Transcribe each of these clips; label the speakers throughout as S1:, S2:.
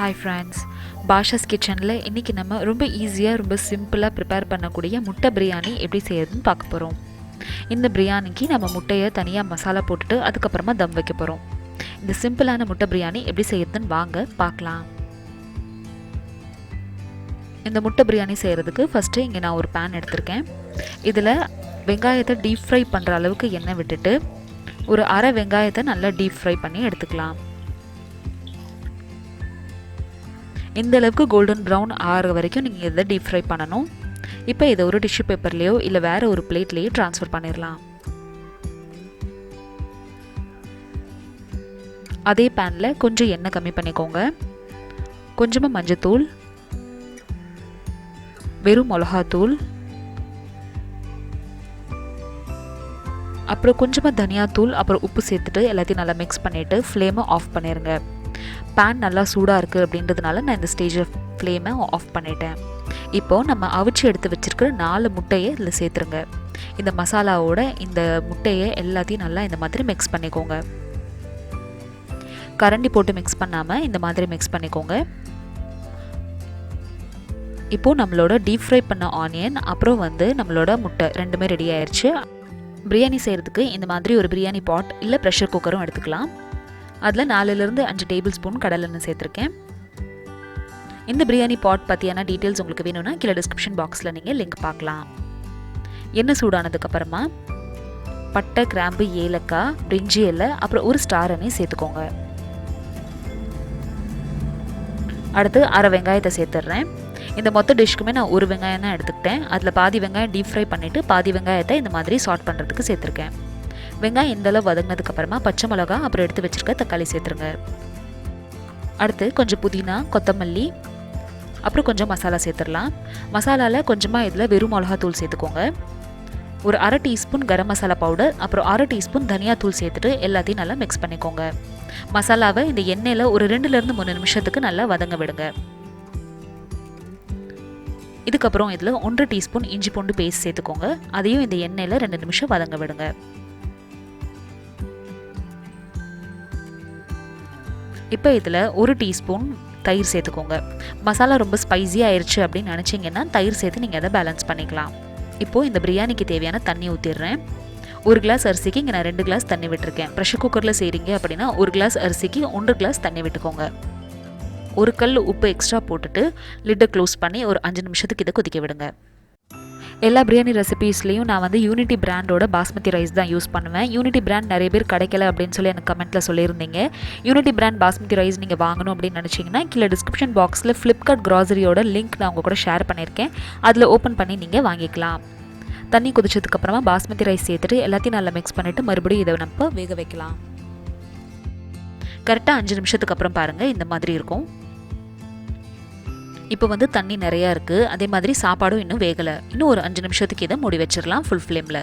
S1: Hi friends, Bashas kitchenல இன்னைக்கு நம்ம ரொம்ப ஈஸியா ரொம்ப சிம்பிளா prepare பண்ணக்கூடிய முட்டை பிரியாணி எப்படி செய்யறதுன்னு பார்க்க போறோம். இந்த பிரியாணிக்கு நம்ம முட்டையை தனியா மசாலா போட்டுட்டு அதுக்கு அப்புறமா தம் வைக்க போறோம். இந்த சிம்பிளான முட்டை பிரியாணி எப்படி செய்யறதுன்னு வாங்க பார்க்கலாம். இந்த முட்டை பிரியாணி செய்யறதுக்கு ஃபர்ஸ்ட் இங்க நான் ஒரு pan எடுத்துர்க்கேன். இதுல வெங்காயத்தை டீப் ஃப்ரை பண்ற அளவுக்கு எண்ணெய் விட்டுட்டு ஒரு அரை வெங்காயத்தை நல்லா டீப் ஃப்ரை பண்ணி எடுத்துக்கலாம். இந்த அளவுக்கு கோல்டன் பிரவுன் ஆற வரைக்கும் நீங்க இத டீப் ஃப்ரை பண்ணனும். இப்போ இத ஒரு டிஷ்யூ பேப்பர்லயோ இல்ல வேற ஒரு பிளேட்லயோ ட்ரான்ஸ்ஃபர் பண்ணிரலாம். அதே panல கொஞ்சம் எண்ணெய் கம்மி பண்ணிக்கோங்க. கொஞ்சமா மஞ்சள் தூள், வெறும் மிளகாய் தூள், அப்புறம் கொஞ்சமா தனியா தூள், அப்புறம் உப்பு சேர்த்துட்டு எல்லாத்தையும் நல்லா mix பண்ணிட்டு ஃப்ளேமை ஆஃப் பண்ணிருங்க. pan நல்லா சூடா இருக்கு அப்படின்றதுனால நான் இந்த ஸ்டேஜ்ல ஃப்ளேமை ஆஃப் பண்ணிட்டேன். இப்போ நம்ம அவிச்சு எடுத்து வச்சிருக்கிற 4 முட்டையை இதுல சேர்த்துருங்க. இந்த மசாலாவோட இந்த முட்டையை எல்லாத்தையும் நல்லா இந்த மாதிரி mix பண்ணிக்கோங்க. கரண்டி போட்டு mix பண்ணாம இந்த மாதிரி mix பண்ணிக்கோங்க. இப்போ நம்மளோட டீப் ஃப்ரை பண்ண ஆனியன் அப்புறம் நம்மளோட முட்டை ரெண்டுமே ரெடி ஆயிருச்சு. பிரியாணி செய்யறதுக்கு இந்த மாதிரி ஒரு பிரியாணி பாட் இல்ல பிரஷர் குக்கரும் எடுத்துக்கலாம். அதுல 4 ல இருந்து 5 டேபிள் ஸ்பூன் கடலெண்ணெய் சேர்த்திருக்கேன். இந்த பிரியாணி பாட் பத்தியான டீடைல்ஸ் உங்களுக்கு வேணும்னா கீழ டிஸ்கிரிப்ஷன் பாக்ஸ்ல நீங்க லிங்க் பார்க்கலாம். எண்ணெய் சூடானதுக்கு அப்புறமா பட்டை, கிராம்பு, ஏலக்காய், பிரிஞ்சி இலை, அப்புறம் ஒரு ஸ்டார் அனீஸ் சேர்த்துக்கோங்க. அடுத்து அரை வெங்காயத்தை சேர்த்துறேன். இந்த மொத்த டிஷ்க்குமே நான் ஒரு வெங்காயம் தான் எடுத்துக்கிட்டேன். அதுல பாதி வெங்காயம் டீப் ஃப்ரை பண்ணிட்டு பாதி வெங்காயத்தை இந்த மாதிரி சாட் பண்றதுக்கு சேர்த்திருக்கேன். வெங்காயம் இந்த அளவு வதங்கினதுக்கு அப்புறமா பச்சை மிளகாய் அப்புறம் எடுத்து வச்சிருக்க தக்காளி சேர்த்துருங்க. அடுத்து கொஞ்சம் புதினா, கொத்தமல்லி, அப்புறம் கொஞ்சம் மசாலா சேர்த்துடலாம். மசாலால கொஞ்சமா இதுல வெறும் மிளகாய் தூள் சேர்த்துக்கோங்க. ஒரு அரை டீஸ்பூன் கரம் மசாலா பவுடர், அப்புறம் அரை டீஸ்பூன் தனியா தூள் சேர்த்துட்டு எல்லாத்தையும் நல்லா மிக்ஸ் பண்ணிக்கோங்க. மசாலாவை இந்த எண்ணெயில ஒரு 2 ல இருந்து 3 நிமிஷத்துக்கு நல்லா வதங்க விடுங்க. இதுக்கப்புறம் இதுல 1 டீஸ்பூன் இஞ்சி பூண்டு பேஸ்ட் சேர்த்துக்கோங்க. அதையும் இந்த எண்ணெயில 2 நிமிஷம் வதங்க விடுங்க. இப்போ இதுல 1 டீஸ்பூன் தயிர் சேர்த்துக்கோங்க. மசாலா ரொம்ப ஸ்பைசியா ஆயிருச்சு அப்படின்னு நினைச்சீங்கன்னா தயிர் சேர்த்து நீங்க அதை பேலன்ஸ் பண்ணிக்கலாம். இப்போ இந்த பிரியாணிக்கு தேவையான தண்ணி ஊத்திடுறேன். 1 கிளாஸ் அரிசிக்கு இங்க நான் 2 கிளாஸ் தண்ணி விட்டுருக்கேன். பிரஷர் குக்கர்ல செய்றீங்க அப்படின்னா 1 கிளாஸ் அரிசிக்கு 1 கிளாஸ் தண்ணி விட்டுக்கோங்க. ஒரு கல் உப்பு எக்ஸ்ட்ரா போட்டுட்டு லிட்டை க்ளோஸ் பண்ணி ஒரு 5 நிமிஷத்துக்கு இதை கொதிக்க விடுங்க. எல்லா பிரியாணி ரெசிபீஸ்லையும் நான் யூனிட்டி பிராண்டோட பாஸ்மதி ரைஸ் தான் யூஸ் பண்ணுவேன். யூனிட்டி பிராண்ட் நிறைய பேர் கிடைக்கல அப்படின்னு சொல்லி எனக்கு கமெண்ட்டில் சொல்லியிருந்தீங்க. யூனிட்டி பிராண்ட் பாஸ்மதி ரைஸ் நீங்கள் வாங்கணும் அப்படின்னு நினச்சிங்கன்னா கீழே டிஸ்கிரிப்ஷன் பாக்ஸில் ஃப்ளிப்கார்ட் க்ராசரியோட லிங்க் நான் உங்கள் கூட ஷேர் பண்ணியிருக்கேன். அதில் ஓப்பன் பண்ணி நீங்கள் வாங்கிக்கலாம். தண்ணி கொதிச்சதுக்கப்புறமா பாஸ்மதி ரைஸ் சேர்த்துட்டு எல்லாத்தையும் நல்லா மிக்ஸ் பண்ணிவிட்டு மறுபடியும் இதை நம்ம வேக வைக்கலாம். கரெக்டாக 5 நிமிஷத்துக்கு அப்புறம் பாருங்கள் இந்த மாதிரி இருக்கும். இப்போ தண்ணி நிறையா இருக்குது. அதே மாதிரி சாப்பாடும் இன்னும் வேகலை. இன்னும் ஒரு 5 நிமிஷத்துக்கு இதை மூடி வச்சிடலாம் ஃபுல் ஃப்ளேமில்.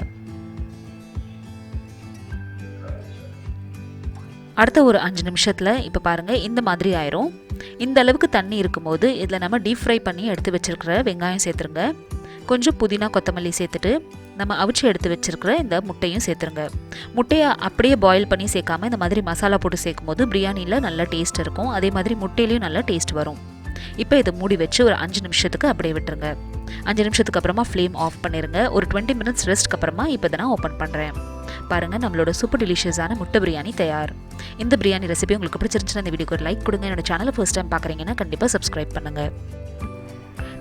S1: அடுத்த ஒரு 5 நிமிஷத்தில் இப்போ பாருங்கள் இந்த மாதிரி ஆயிரும். இந்த அளவுக்கு தண்ணி இருக்கும்போது இதில் நம்ம டீப் ஃப்ரை பண்ணி எடுத்து வச்சிருக்கிற வெங்காயம் சேர்த்துருங்க. கொஞ்சம் புதினா, கொத்தமல்லி சேர்த்துட்டு நம்ம அவிச்சு எடுத்து வச்சிருக்கிற இந்த முட்டையும் சேர்த்துருங்க. முட்டையை அப்படியே பாயில் பண்ணி சேர்க்காம இந்த மாதிரி மசாலா போட்டு சேர்க்கும் போது பிரியாணியில் நல்ல டேஸ்ட் இருக்கும். அதே மாதிரி முட்டையிலையும் நல்ல டேஸ்ட் வரும். இப்போ இதை மூடி வச்சு ஒரு 5 நிமிஷத்துக்கு அப்படியே விட்டுருங்க. 5 நிமிஷத்துக்கு அப்புறமா ஃப்ளேம் ஆஃப் பண்ணிருங்க. ஒரு 20 மினிட்ஸ் ரெஸ்ட்க்கு அப்புறமா இப்போ இதை நான் ஓப்பன் பண்ணுறேன். பாருங்கள் நம்மளோட சூப்பர் டெலிஷியஸான முட்டை பிரியாணி தயார். இந்த பிரியாணி ரெசிபி உங்களுக்கு பிடிச்சிருந்துச்சுன்னா இந்த வீடியோக்கு ஒரு லைக் கொடுங்க. என்னோட சேனலை ஃபர்ஸ்ட் டைம் பார்க்குறீங்கன்னா கண்டிப்பாக சப்ஸ்கிரைப் பண்ணுங்கள்.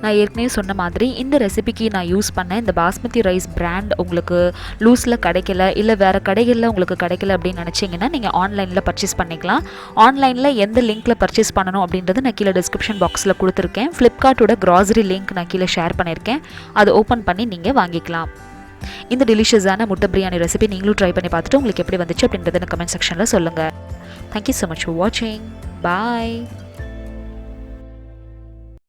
S1: நான் ஏற்கனவே சொன்ன மாதிரி இந்த ரெசிபிக்கு நான் யூஸ் பண்ண இந்த பாஸ்மதி ரைஸ் பிராண்ட் உங்களுக்கு லூஸில் கிடைக்கல, இல்லை வேறு கடைகளில் உங்களுக்கு கிடைக்கல அப்படின்னு நினச்சிங்கன்னா நீங்கள் ஆன்லைனில் பர்ச்சேஸ் பண்ணிக்கலாம். ஆன்லைனில் எந்த லிங்க்கில் பர்ச்சேஸ் பண்ணணும் அப்படின்றது நான் கீழே டிஸ்கிரிப்ஷன் பாக்ஸில் கொடுத்துருக்கேன். ஃப்ளிப்கார்ட்டோட க்ராசரி லிங்க் நான் கீழே ஷேர் பண்ணியிருக்கேன். அதை ஓப்பன் பண்ணி நீங்கள் வாங்கிக்கலாம். இந்த டெலிஷியஸான முட்டை பிரியாணி ரெசிபி நீங்களும் ட்ரை பண்ணி பார்த்துட்டு உங்களுக்கு எப்படி வந்துச்சு அப்படின்றத கமெண்ட் செக்ஷனில் சொல்லுங்கள். தேங்க்யூ ஸோ மச் ஃபார் வாட்சிங். பாய்.